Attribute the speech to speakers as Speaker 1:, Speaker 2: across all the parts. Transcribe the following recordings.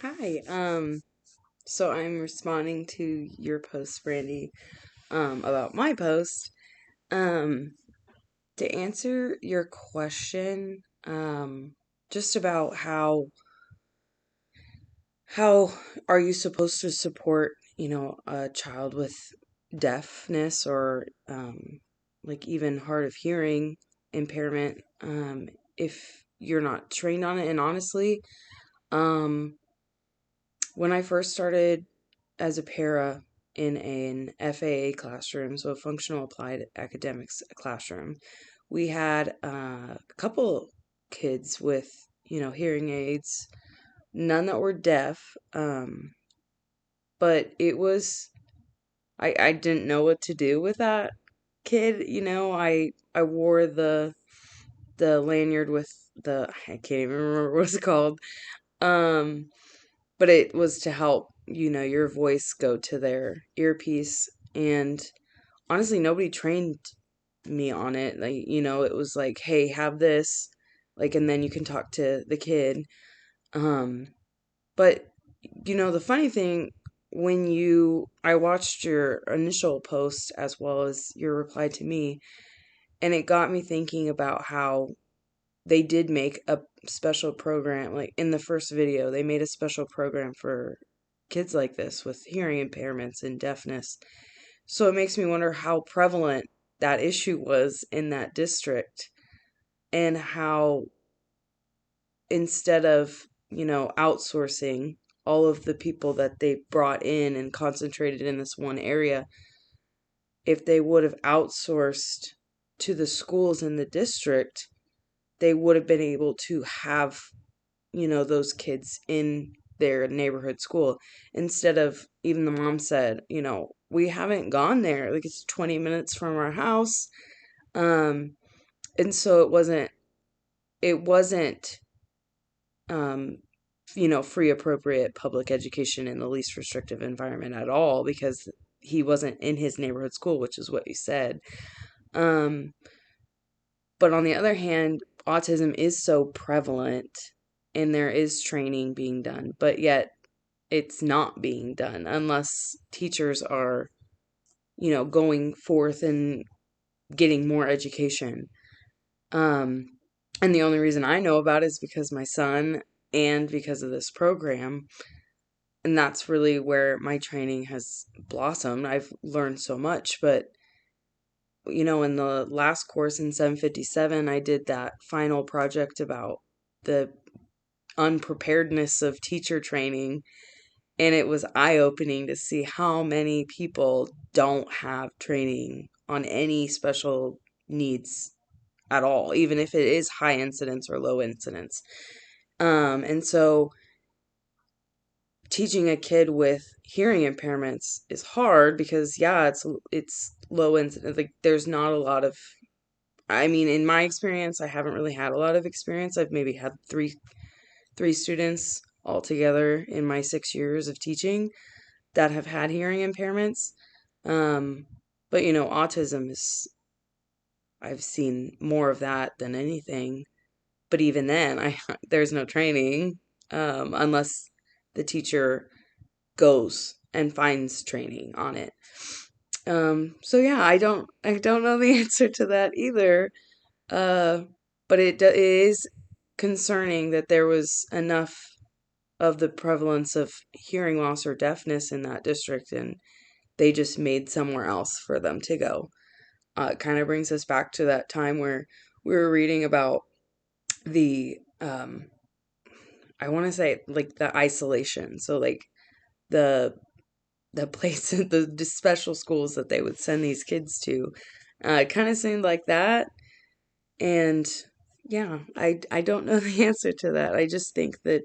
Speaker 1: Hi. So I'm responding to your post, Brandy, about my post. Um, to answer your question, just about how are you supposed to support, a child with deafness or like even hard of hearing impairment, if you're not trained on it. And honestly, um, when I first started as a para in an FAA classroom, so a functional applied academics classroom, we had a couple kids with, hearing aids, none that were deaf. But it was, I didn't know what to do with that kid. I wore the lanyard with I can't even remember what it's called. Um, but it was to help, your voice go to their earpiece. And honestly, nobody trained me on it. Like, it was like, hey, have this, like, and then you can talk to the kid. Um, but the funny thing, I watched your initial post as well as your reply to me, and it got me thinking about how they did make a special program. Like in the first video, they made a special program for kids like this with hearing impairments and deafness. So it makes me wonder how prevalent that issue was in that district, and how instead of, outsourcing all of the people that they brought in and concentrated in this one area, if they would have outsourced to the schools in the district, they would have been able to have, those kids in their neighborhood school, instead of, even the mom said, we haven't gone there, like it's 20 minutes from our house. um and so it wasn't um free appropriate public education in the least restrictive environment at all, because he wasn't in his neighborhood school, which is what you said. um But on the other hand, autism is so prevalent and there is training being done, but yet it's not being done unless teachers are, going forth and getting more education. Um, and the only reason I know about it is because my son, and because of this program. And that's really where my training has blossomed. I've learned so much, but in the last course in 757, I did that final project about the unpreparedness of teacher training. And it was eye-opening to see how many people don't have training on any special needs at all, even if it is high incidence or low incidence. And so teaching a kid with hearing impairments is hard because, yeah, it's low incidence. Like, there's not a lot of, I mean, in my experience, I haven't really had a lot of experience. I've maybe had three students altogether in my 6 years of teaching that have had hearing impairments. Um, but autism is, I've seen more of that than anything. But even then, there's no training, unless the teacher goes and finds training on it. So yeah, I don't know the answer to that either. Uh, but it is concerning that there was enough of the prevalence of hearing loss or deafness in that district, and they just made somewhere else for them to go. It kind of brings us back to that time where we were reading about the, I want to say, like, the isolation. So like the place, the special schools that they would send these kids to, it kind of seemed like that. And yeah, I don't know the answer to that. I just think that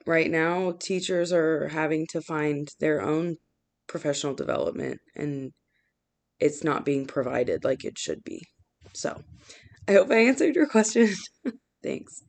Speaker 1: right now teachers are having to find their own professional development, and it's not being provided like it should be. So I hope I answered your question. Thanks.